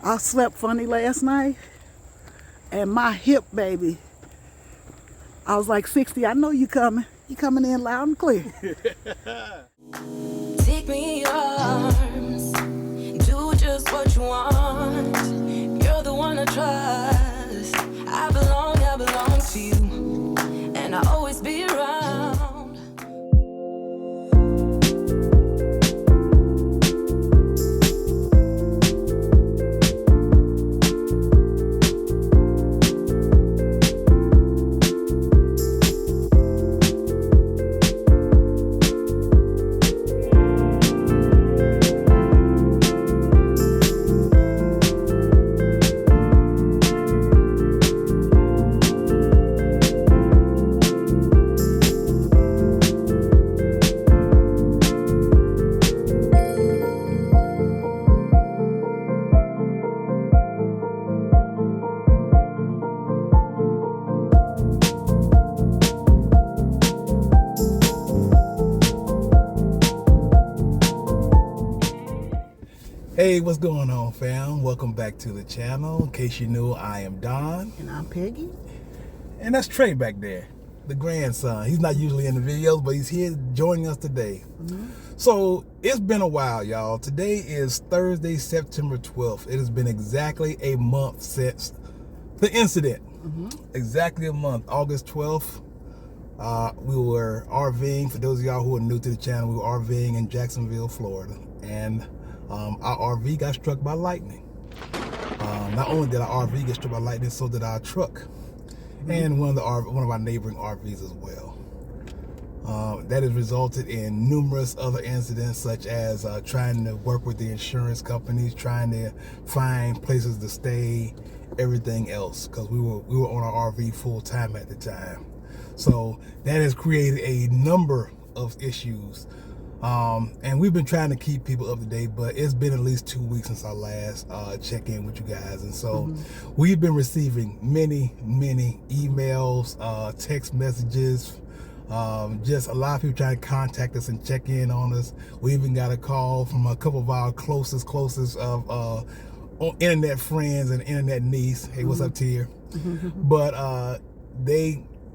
I slept funny last night, and my hip, baby, I was like, 60, I know you coming. You coming in loud and clear. Take me in your arms, do just what you want. You're the one I trust. I belong to you, and I'll always be around. Hey, what's going on, fam? Welcome back to the channel. In case you knew, I am Don. And I'm Peggy. And that's Trey back there, the grandson. He's not usually in the videos, but he's here joining us today. So, it's been a while, y'all. Today is Thursday, September 12th. It has been exactly a month since the incident. Exactly a month. August 12th, we were RVing. For those of y'all who are new to the channel, we were RVing in Jacksonville, Florida. And our RV got struck by lightning. Not only did our RV get struck by lightning, so did our truck, and one of our neighboring RVs as well. That has resulted in numerous other incidents, such as trying to work with the insurance companies, trying to find places to stay, everything else, because we were on our RV full time at the time. So that has created a number of issues. And we've been trying to keep people up to date, but it's been at least 2 weeks since I last check in with you guys. And so we've been receiving many emails, text messages, just a lot of people trying to contact us and check in on us. We even got a call from a couple of our closest of internet friends and internet niece. Hey, what's up, Tia? But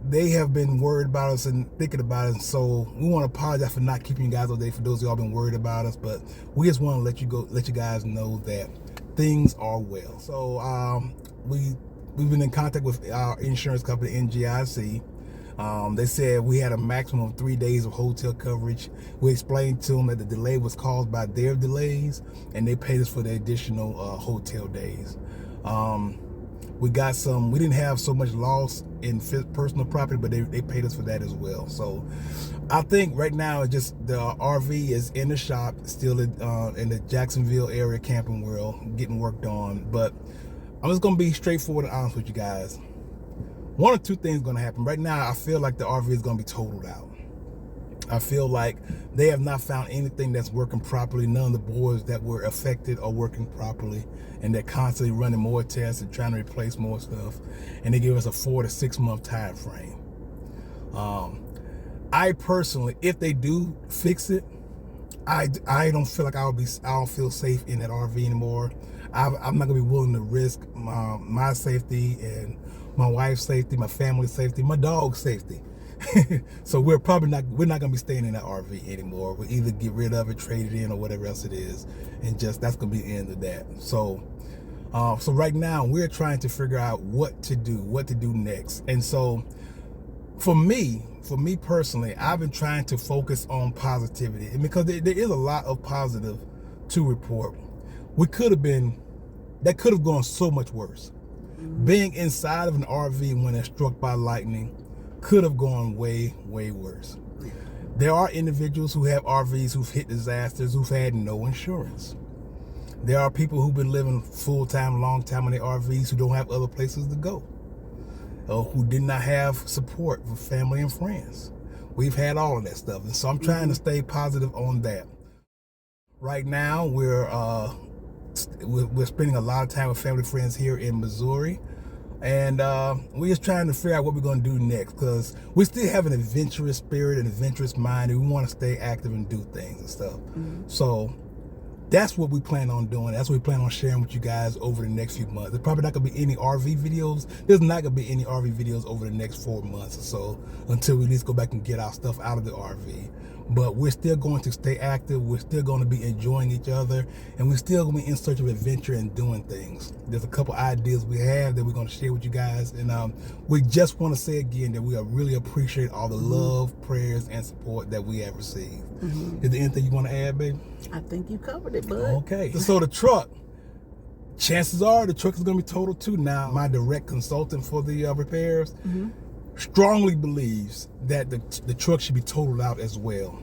they have been worried about us and thinking about us, so we want to apologize for not keeping you guys all day. For those of y'all been worried about us, but we just want to let you guys know that things are well. So we've been in contact with our insurance company, NGIC. They said we had a maximum of 3 days of hotel coverage. We explained to them that the delay was caused by their delays, and they paid us for the additional hotel days. We didn't have so much loss in personal property, but they paid us for that as well. So I think right now it's just the RV is in the shop, still in the Jacksonville area camping world, getting worked on. But I'm just going to be straightforward and honest with you guys. One or two things going to happen. Right now, I feel like the RV is going to be totaled out. I feel like they have not found anything that's working properly. None of the boards that were affected are working properly, and they're constantly running more tests and trying to replace more stuff. And they give us a 4 to 6 month time frame. I personally, if they do fix it, I don't feel like I don't feel safe in that RV anymore. I'm not gonna be willing to risk my safety and my wife's safety, my family's safety, my dog's safety. So we're not gonna be staying in that RV anymore. We'll either get rid of it, trade it in, or whatever else it is, and that's gonna be the end of that. So right now we're trying to figure out what to do next. And so for me personally, I've been trying to focus on positivity, and because there is a lot of positive to report. That could have gone so much worse. Being inside of an RV when it's struck by lightning could have gone way worse. There are individuals who have RVs who've hit disasters who've had no insurance. There are people who've been living full-time, long-time in their RVs who don't have other places to go, or who did not have support from family and friends. We've had all of that stuff, and so I'm trying to stay positive on that. Right now, we're spending a lot of time with family and friends here in Missouri. And we're just trying to figure out what we're going to do next, because we still have an adventurous spirit, an adventurous mind, and we want to stay active and do things and stuff. So that's what we plan on doing. That's what we plan on sharing with you guys over the next few months. There's probably not going to be any RV videos. There's not going to be any RV videos over the next 4 months or so until we at least go back and get our stuff out of the RV. But we're still going to stay active. We're still going to be enjoying each other. And we're still going to be in search of adventure and doing things. There's a couple ideas we have that we're going to share with you guys. And we just want to say again that we really appreciate all the love, prayers, and support that we have received. Is there anything you want to add, babe? I think you covered it, bud. Okay. So the truck, chances are the truck is going to be totaled too. Now, my direct consultant for the repairs strongly believes that the truck should be totaled out as well.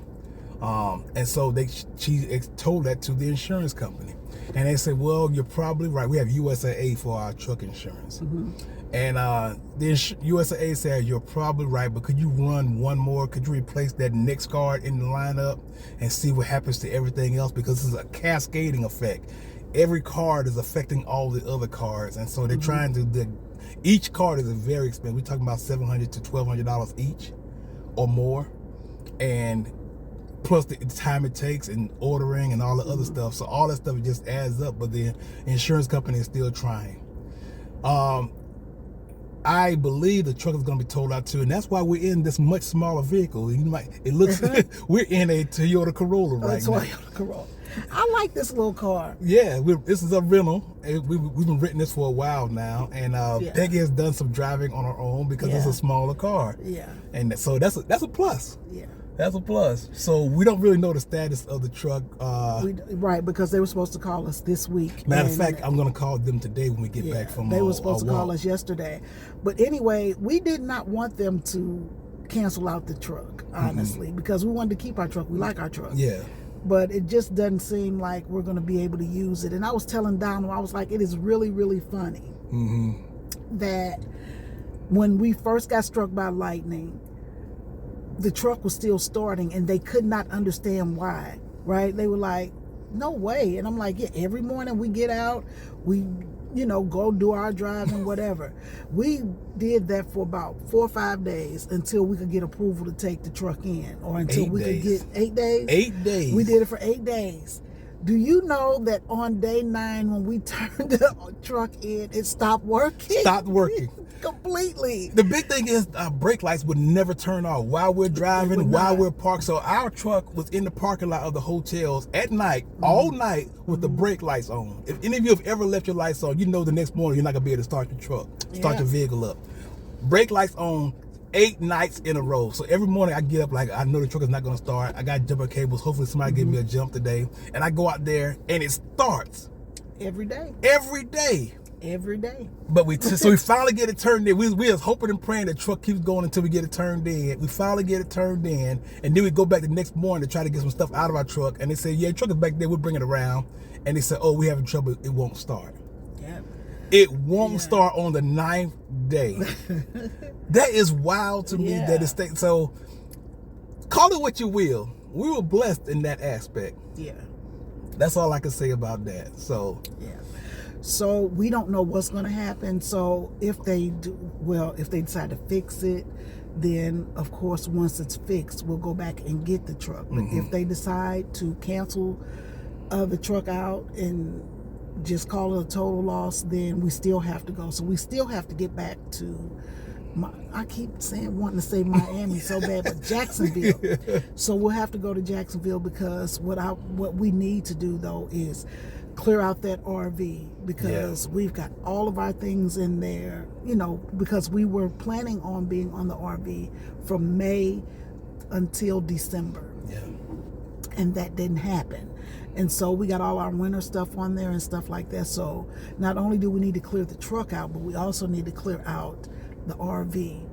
And so she told that to the insurance company. And they said, well, you're probably right. We have USAA for our truck insurance. And the USAA said, you're probably right, but could you run one more? Could you replace that next card in the lineup and see what happens to everything else? Because this is a cascading effect. Every card is affecting all the other cards. And so they're trying to, each card is very expensive. We're talking about $700 to $1,200 each or more. And plus the time it takes and ordering and all the other stuff. So all that stuff just adds up, but the insurance company is still trying. I believe the truck is going to be totaled out too, and that's why we're in this much smaller vehicle. It looks we're in a Toyota Corolla right now. Toyota Corolla. I like this little car. Yeah, this is a rental. We've been renting this for a while now, and Peggy has done some driving on her own because it's a smaller car. Yeah, and so that's a plus. Yeah. That's a plus. So we don't really know the status of the truck. Right, because they were supposed to call us this week. Matter of fact, I'm going to call them today when we get back from They were supposed to call us yesterday. But anyway, we did not want them to cancel out the truck, honestly, because we wanted to keep our truck. We like our truck. Yeah. But it just doesn't seem like we're going to be able to use it. And I was telling Donald, I was like, it is really, really funny that when we first got struck by lightning, the truck was still starting and they could not understand why, right? They were like, no way. And I'm like, yeah, every morning we get out, we, go do our drive and whatever. We did that for about 4 or 5 days until we could get approval to take the truck in, or until we could get 8 days. 8 days. We did it for 8 days. Do you know that on day 9, when we turned the truck in, it stopped working? Stopped working. Completely. The big thing is brake lights would never turn off while we're driving, while we're parked. So our truck was in the parking lot of the hotels at night, all night, with the brake lights on. If any of you have ever left your lights on, you know the next morning you're not going to be able to start your truck, start your vehicle up. Brake lights on 8 nights in a row. So every morning I get up like, I know the truck is not going to start. I got jumper cables. Hopefully somebody give me a jump today. And I go out there and it starts. Every day. Every day. Every day. But so we finally get it turned in. We was hoping and praying the truck keeps going until we get it turned in. We finally get it turned in, and then we go back the next morning to try to get some stuff out of our truck. And they say, yeah, the truck is back there. We'll bring it around. And they said, oh, we having trouble. It won't start. Yeah. It won't start on the 9th day. That is wild to me. That it's so. Call it what you will. We were blessed in that aspect. Yeah. That's all I can say about that. So. Yeah. So we don't know what's going to happen. So if they decide to fix it, then of course once it's fixed, we'll go back and get the truck. But if they decide to cancel the truck out and just call it a total loss, then we still have to go. So we still have to get back to I keep wanting to say Miami so bad, but Jacksonville. So we'll have to go to Jacksonville, because what we need to do though is clear out that RV, because we've got all of our things in there, because we were planning on being on the RV from May until December. Yeah. And that didn't happen. And so we got all our winter stuff on there and stuff like that. So not only do we need to clear the truck out, but we also need to clear out the RV.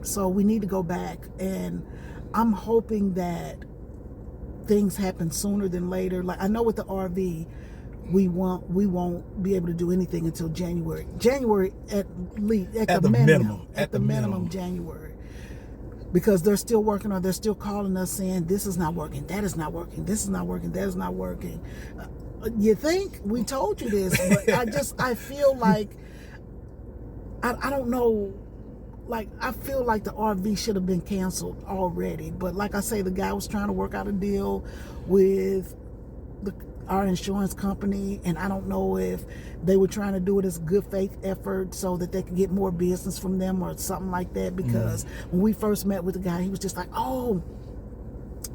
So we need to go back, and I'm hoping that things happen sooner than later. Like I know with the RV, we won't be able to do anything until January. January at least at the minimum January, because they're still working on. They're still calling us saying this is not working, that is not working, this is not working, that is not working. You think we told you this, but I feel like I don't know. Like, I feel like the RV should have been canceled already. But like I say, the guy was trying to work out a deal with our insurance company, and I don't know if they were trying to do it as good faith effort so that they could get more business from them or something like that, because when we first met with the guy, he was just like, oh,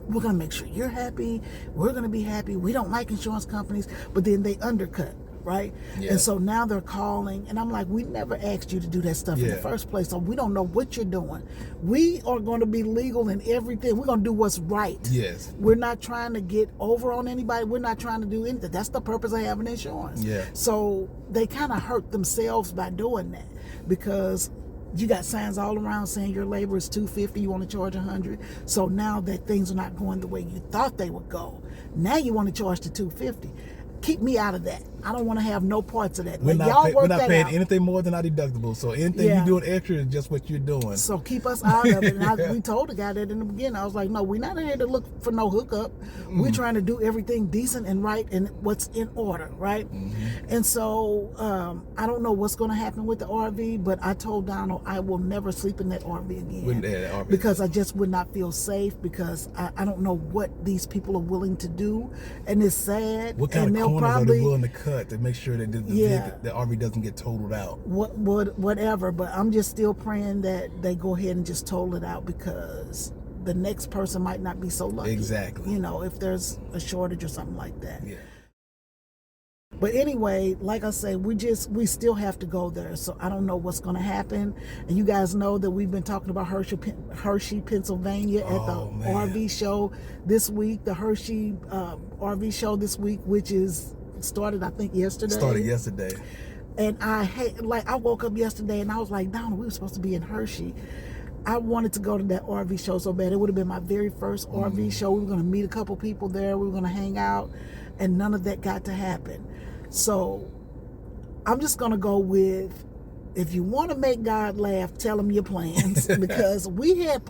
we're going to make sure you're happy, we're going to be happy, we don't like insurance companies, but then they undercut, right? Yeah. And so now they're calling, and I'm like, we never asked you to do that stuff in the first place, so we don't know what you're doing. We are going to be legal in everything. We're going to do what's right. Yes. We're not trying to get over on anybody. We're not trying to do anything. That's the purpose of having insurance. Yeah. So they kind of hurt themselves by doing that, because you got signs all around saying your labor is $250, you want to charge $100. So now that things are not going the way you thought they would go, now you want to charge the $250. Keep me out of that. I don't want to have no parts of that. We're Like, not paying anything more than our deductible. So anything you doing extra is just what you're doing. So keep us out of it. And we told the guy that in the beginning. I was like, no, we're not here to look for no hookup. We're trying to do everything decent and right and what's in order, right? And so I don't know what's going to happen with the RV, but I told Donald I will never sleep in that RV again. Because I just would not feel safe, because I don't know what these people are willing to do. And it's sad. What kind and of corners are they willing to cut to make sure that the RV doesn't get totaled out? Whatever, but I'm just still praying that they go ahead and just total it out, because the next person might not be so lucky. Exactly. You know, if there's a shortage or something like that. Yeah. But anyway, like I say, we still have to go there. So I don't know what's going to happen. And you guys know that we've been talking about Hershey, Pennsylvania at the RV show this week. The Hershey RV show this week, which is started, I think, yesterday. Started yesterday. And I woke up yesterday and I was like, Donna, we were supposed to be in Hershey. I wanted to go to that RV show so bad. It would have been my very first RV show. We were going to meet a couple people there. We were going to hang out, and none of that got to happen. So I'm just going to go with, if you want to make God laugh, tell him your plans. Because we had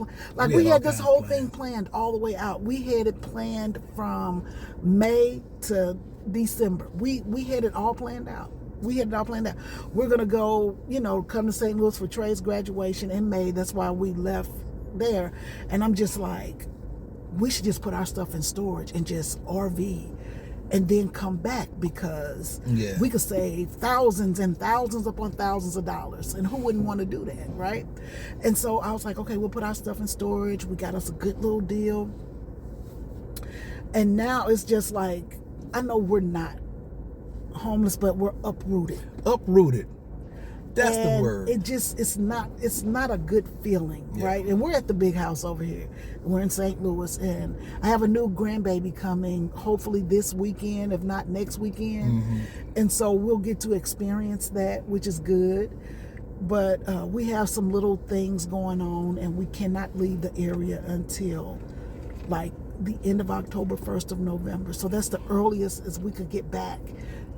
this whole thing planned all the way out. We had it planned from May to December. We had it all planned out. We're going to go, come to St. Louis for Trey's graduation in May. That's why we left there. And I'm just like, we should just put our stuff in storage and just RV and then come back, because we could save thousands and thousands upon thousands of dollars. And who wouldn't want to do that, right? And so I was like, okay, we'll put our stuff in storage. We got us a good little deal. And now it's just like, I know we're not homeless, but we're uprooted. That's the word. It's not a good feeling, right? And we're at the big house over here. We're in St. Louis, and I have a new grandbaby coming hopefully this weekend, if not next weekend. And so we'll get to experience that, which is good. But we have some little things going on, and we cannot leave the area until like the end of October, 1st of November. So that's the earliest as we could get back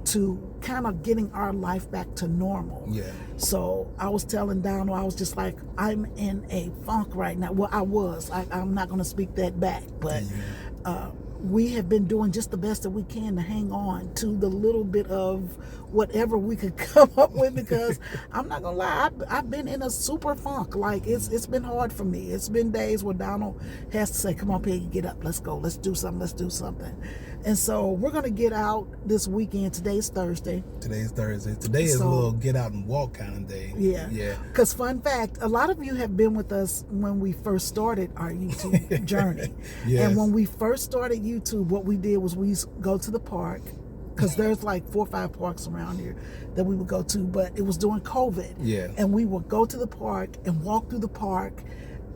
to kind of getting our life back to normal. So I was telling Donald, I was just like, I'm in a funk right now. Well, I'm not going to speak that back, but we have been doing just the best that we can to hang on to the little bit of whatever we could come up with, because I'm not gonna lie, I've been in a super funk. Like it's been hard for me. It's been days where Donald has to say, come on, Peggy, get up, let's go, let's do something. And so we're gonna get out this weekend. Today's Thursday. Today is a little get out and walk kind of day. Yeah. Because fun fact, a lot of you have been with us when we first started our YouTube journey. And when we first started YouTube, what we did was we used to go to the park, because there's like 4 or 5 parks around here that we would go to, but it was during COVID. And we would go to the park and walk through the park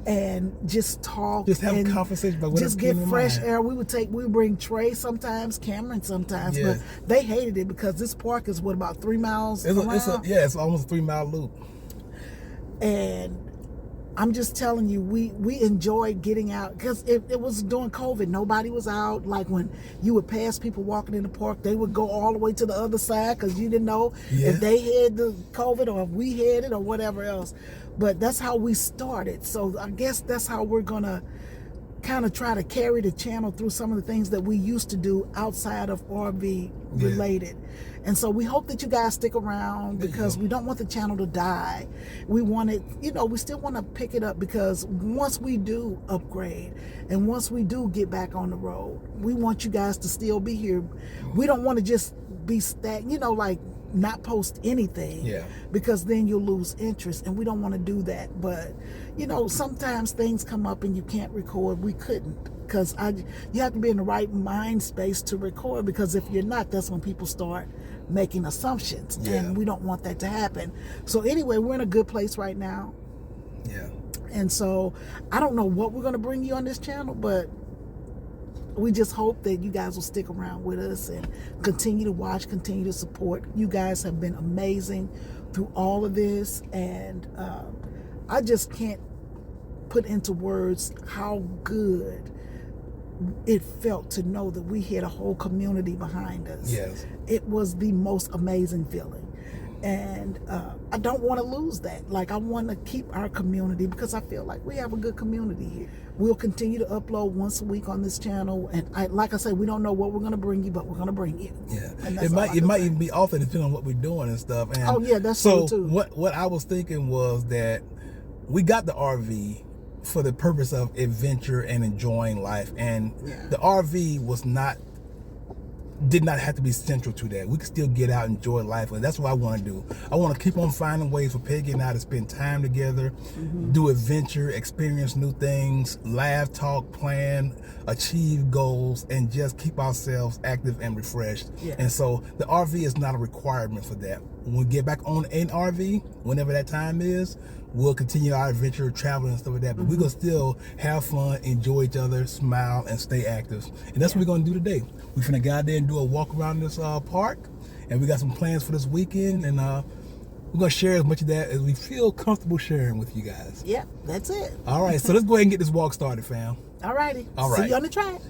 and just talk, just have a conversation about just get fresh air. We would bring Trey sometimes, Cameron sometimes, but they hated it because this park is about 3 miles around. It's almost a 3-mile loop. And I'm just telling you, we enjoyed getting out, because it was during COVID. Nobody was out. Like when you would pass people walking in the park, they would go all the way to the other side, because you didn't know if they had the COVID or if we had it or whatever else. But that's how we started. So I guess that's how we're gonna kind of try to carry the channel through some of the things that we used to do outside of RV related. And so we hope that you guys stick around because we don't want the channel to die. We want it, we still want to pick it up because once we do upgrade and once we do get back on the road, we want you guys to still be here. We don't want to just be like not post anything because then you'll lose interest, and we don't want to do that. But sometimes things come up and you can't record. We couldn't because you have to be in the right mind space to record, because if you're not, that's when people start making assumptions, and we don't want that to happen. So anyway, we're in a good place right now. And so I don't know what we're going to bring you on this channel, but we just hope that you guys will stick around with us and continue to watch, continue to support. You guys have been amazing through all of this, and I just can't put into words how good it felt to know that we had a whole community behind us. It was the most amazing feeling. And I don't want to lose that. Like, I want to keep our community because I feel like we have a good community here. We'll continue to upload once a week on this channel. And like I say, we don't know what we're going to bring you, but we're going to bring you. It might even be often depending on what we're doing and stuff. And that's true too. What I was thinking was that we got the RV for the purpose of adventure and enjoying life. And the RV did not have to be central to that. We could still get out and enjoy life, and that's what I want to do. I want to keep on finding ways for Peggy and I to spend time together, do adventure, experience new things, laugh, talk, plan, achieve goals, and just keep ourselves active and refreshed. And so the RV is not a requirement for that. When we get back on an RV, whenever that time is, we'll continue our adventure, traveling and stuff like that. But we're going to still have fun, enjoy each other, smile, and stay active. And that's what we're going to do today. We're finna go out there and do a walk around this park. And we got some plans for this weekend. And we're going to share as much of that as we feel comfortable sharing with you guys. That's it. All right. So let's go ahead and get this walk started, fam. All righty. All right. See you on the track.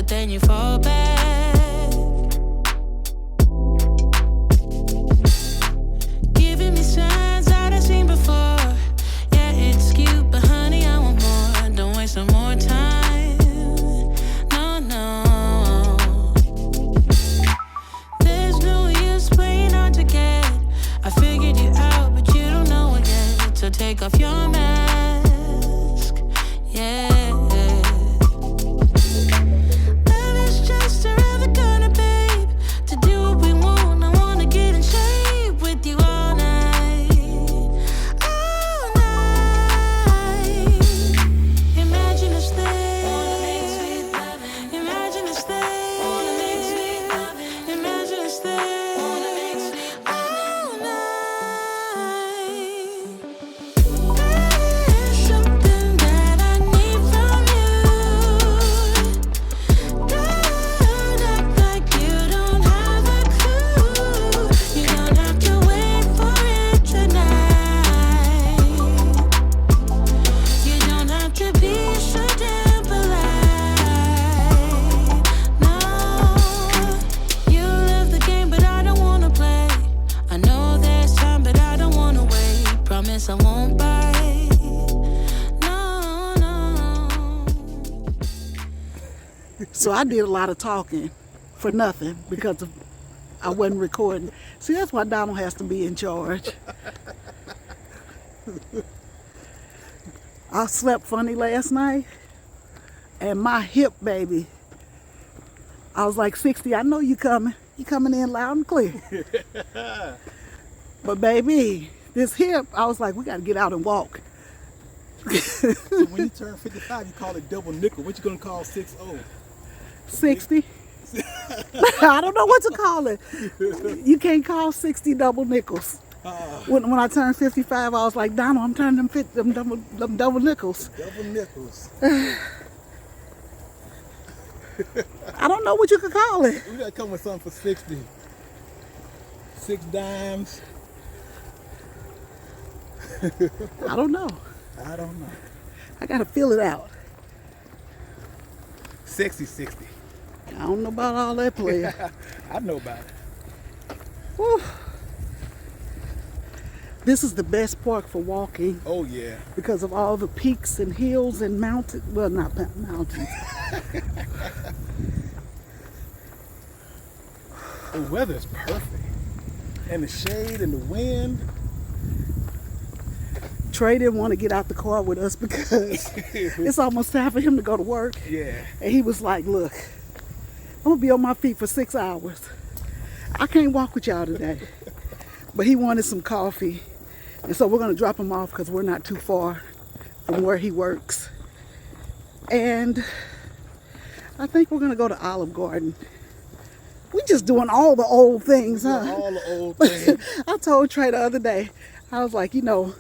Then you fall back, giving me signs that I've seen before. Yeah, it's cute, but honey, I want more. Don't waste no more time. No. There's no use playing hard to get. I figured you out, but you don't know it yet. So take off your mask. I won't bite. No. So I did a lot of talking for nothing because I wasn't recording. See, that's why Donald has to be in charge. I slept funny last night, and my hip, baby, I was like, 60, I know you coming. You coming in loud and clear. But baby, this hip, I was like, we got to get out and walk. So when you turn 55, you call it double nickel. What you going to call 6-0? 60. I don't know what to call it. You can't call 60 double nickels. When I turned 55, I was like, Donald, I'm turning them double nickels. Double nickels. I don't know what you could call it. We got to come with something for 60. 6 dimes. I don't know. I don't know. I gotta feel it out. Sexy 60. I don't know about all that, player. I know about it. Whew. This is the best park for walking Oh yeah. because of all the peaks and hills and mountains. Well, not mountains. The weather's perfect. And the shade and the wind. Trey didn't want to get out the car with us because it's almost time for him to go to work. Yeah. And he was like, look, I'm going to be on my feet for 6 hours. I can't walk with y'all today. But he wanted some coffee. And so we're going to drop him off because we're not too far from where he works. And I think we're going to go to Olive Garden. We just doing all the old things, huh? All the old things. I told Trey the other day, I was like, you know,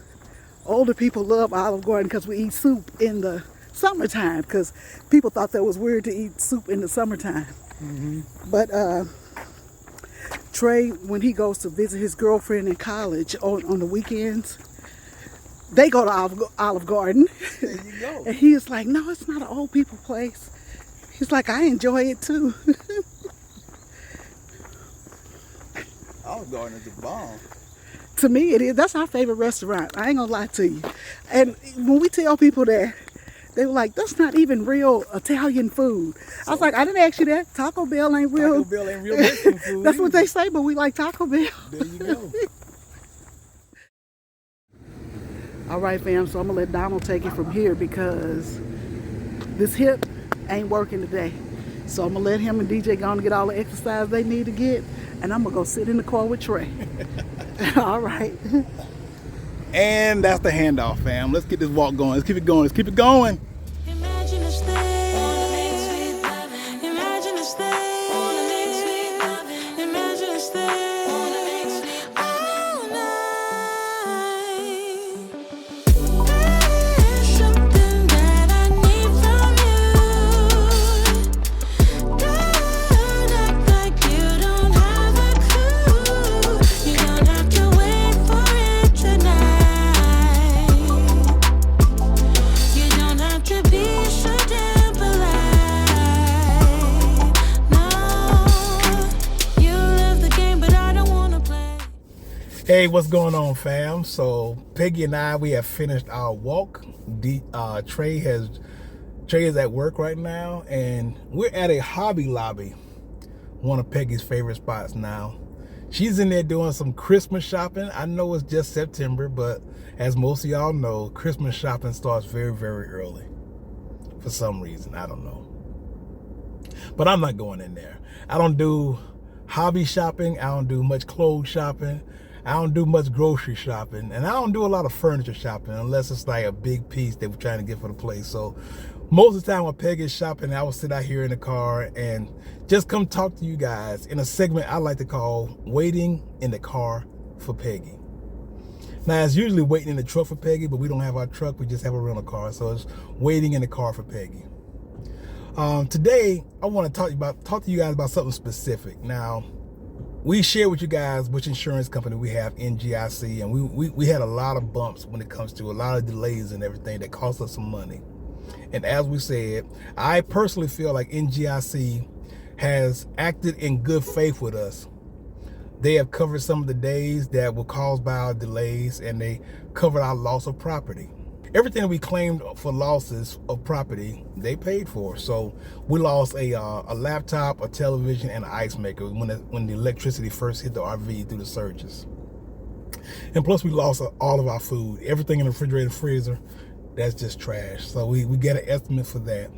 older people love Olive Garden because we eat soup in the summertime, because people thought that was weird to eat soup in the summertime. Mm-hmm. But Trey, when he goes to visit his girlfriend in college on the weekends, they go to Olive Garden. There you go. And he is like, no, it's not an old people place. He's like, I enjoy it too. Olive Garden is the bomb. To me, it is. That's our favorite restaurant. I ain't gonna lie to you. And when we tell people that, they were like, that's not even real Italian food. I was like, I didn't ask you that. Taco Bell ain't real. Taco Bell ain't real Mexican food. That's what they say, but we like Taco Bell. There you go. All right, fam, so I'm gonna let Donald take it from here because this hip ain't working today. So I'm gonna let him and DJ go and get all the exercise they need to get, and I'm gonna go sit in the car with Trey. All right. And that's the handoff, fam. Let's get this walk going. Let's keep it going. Let's keep it going. Imagine a stay. Imagine a stay. Imagine a stay. All night. There's something that I need from you. Don't act like you don't have a clue. You don't have to wait for it tonight. You don't have to be so damn polite. No, you love the game, but I don't wanna play. Hey, what's going on, fam? So Peggy and I, we have finished our walk. Trey is at work right now, and we're at a Hobby Lobby, one of Peggy's favorite spots now. She's in there doing some Christmas shopping. I know it's just September, but as most of y'all know, Christmas shopping starts very, very early. For some reason, I don't know. But I'm not going in there. I don't do hobby shopping. I don't do much clothes shopping. I don't do much grocery shopping. And I don't do a lot of furniture shopping unless it's like a big piece that we're trying to get for the place. So most of the time when Peggy is shopping, I will sit out here in the car and just come talk to you guys in a segment I like to call Waiting in the Car for Peggy. Now, it's usually waiting in the truck for Peggy, but we don't have our truck. We just have a rental car. So it's waiting in the car for Peggy. Today, I want to talk to you guys about something specific. Now, we share with you guys which insurance company we have, NGIC, and we had a lot of bumps when it comes to a lot of delays and everything that cost us some money. And as we said, I personally feel like NGIC has acted in good faith with us. They have covered some of the days that were caused by our delays, and they covered our loss of property. Everything we claimed for losses of property, they paid for. So we lost a laptop, a television, and an ice maker when the electricity first hit the RV through the surges. And plus we lost all of our food. Everything in the refrigerator and freezer, that's just trash. So we get an estimate for that.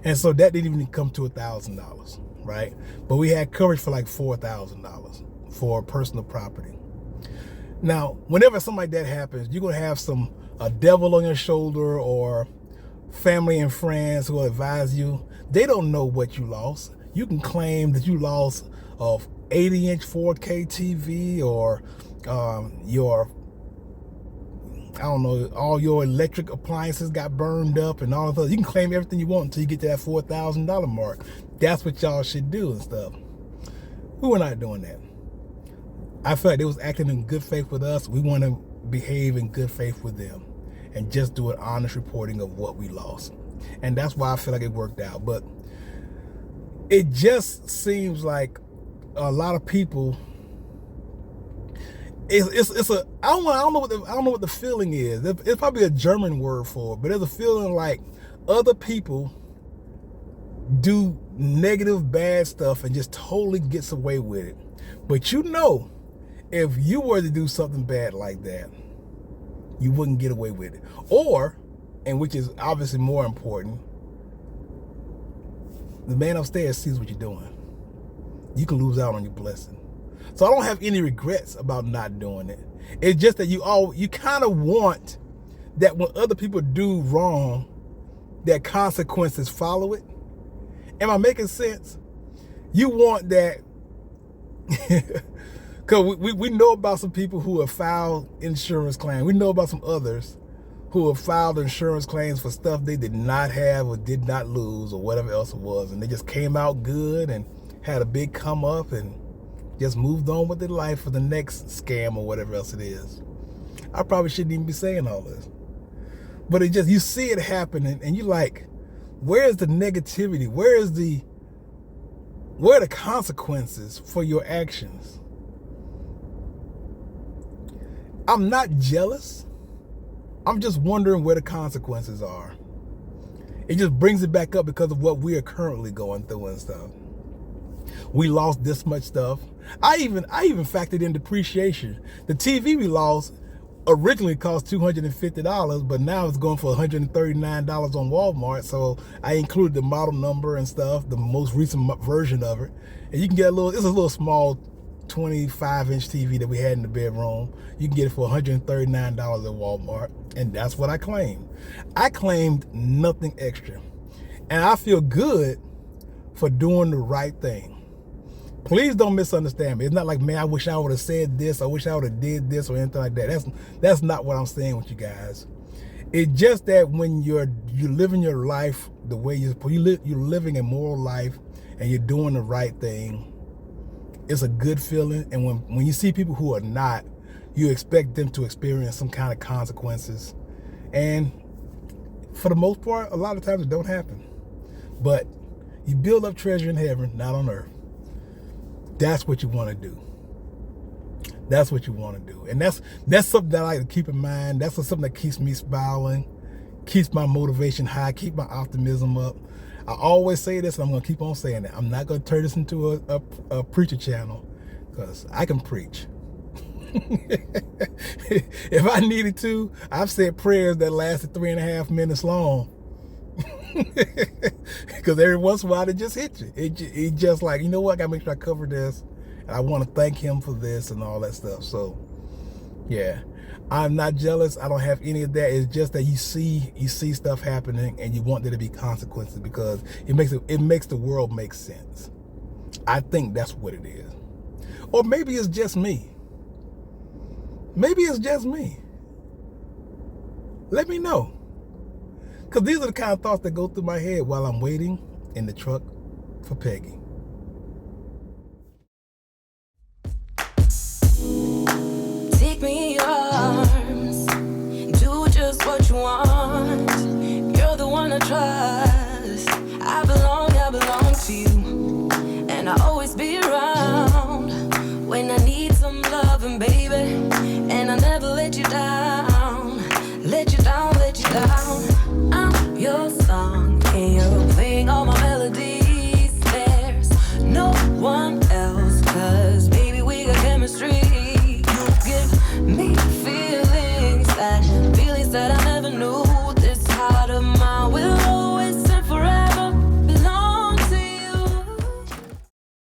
And so that didn't even come to $1,000, right? But we had coverage for like $4,000 for personal property. Now, whenever something like that happens, you're gonna have a devil on your shoulder or family and friends who will advise you. They don't know what you lost. You can claim that you lost a 80-inch 4K TV or all your electric appliances got burned up and all of that. You can claim everything you want until you get to that $4,000 mark. That's what y'all should do and stuff. We were not doing that. I felt like they was acting in good faith with us. We want to behave in good faith with them and just do an honest reporting of what we lost. And that's why I feel like it worked out. But it just seems like a lot of people, it's a I don't know what the feeling is. It's probably a German word for it, but there's a feeling like other people do negative, bad stuff and just totally gets away with it. But you know, if you were to do something bad like that, you wouldn't get away with it. Or, and which is obviously more important, the man upstairs sees what you're doing. You can lose out on your blessing. So I don't have any regrets about not doing it. It's just that you kind of want that when other people do wrong, that consequences follow it. Am I making sense? You want that, because we know about some people who have filed insurance claims. We know about some others who have filed insurance claims for stuff they did not have or did not lose or whatever else it was. And they just came out good and had a big come up and just moved on with their life for the next scam or whatever else it is. I probably shouldn't even be saying all this. But it just, you see it happening and you're like, where's the negativity? Where are the consequences for your actions? I'm not jealous. I'm just wondering where the consequences are. It just brings it back up because of what we are currently going through and stuff. We lost this much stuff. I even factored in depreciation. The TV we lost originally cost $250, but now it's going for $139 on Walmart. So I included the model number and stuff, the most recent version of it. And you can get it's a little small 25-inch TV that we had in the bedroom. You can get it for $139 at Walmart. And that's what I claimed. I claimed nothing extra. And I feel good for doing the right thing. Please don't misunderstand me. It's not like, man, I wish I would have said this. I wish I would have did this or anything like that. That's not what I'm saying with you guys. It's just that when you're living your life the way you're living a moral life and you're doing the right thing, it's a good feeling. And when you see people who are not, you expect them to experience some kind of consequences. And for the most part, a lot of times it don't happen. But you build up treasure in heaven, not on earth. That's what you want to do. That's what you want to do. And that's something that I like to keep in mind. That's something that keeps me smiling, keeps my motivation high, keep my optimism up. I always say this, and I'm going to keep on saying it. I'm not going to turn this into a preacher channel, because I can preach. If I needed to, I've said prayers that lasted 3.5 minutes long. Because every once in a while it just hit you. It just like, you know what, I gotta make sure I cover this, and I want to thank him for this and all that stuff. So yeah, I'm not jealous. I don't have any of that. It's just that you see stuff happening and you want there to be consequences, because it makes the world make sense. I think that's what it is. Or maybe it's just me. Maybe it's just me. Let me know. Because these are the kind of thoughts that go through my head while I'm waiting in the truck for Peggy. Take me in your arms, do just what you want. You're the one I trust. I belong to you, and I'll always be around when I need some loving, baby. And I'll never let you down, let you down. I'm your song, and you're playing all my melodies. There's no one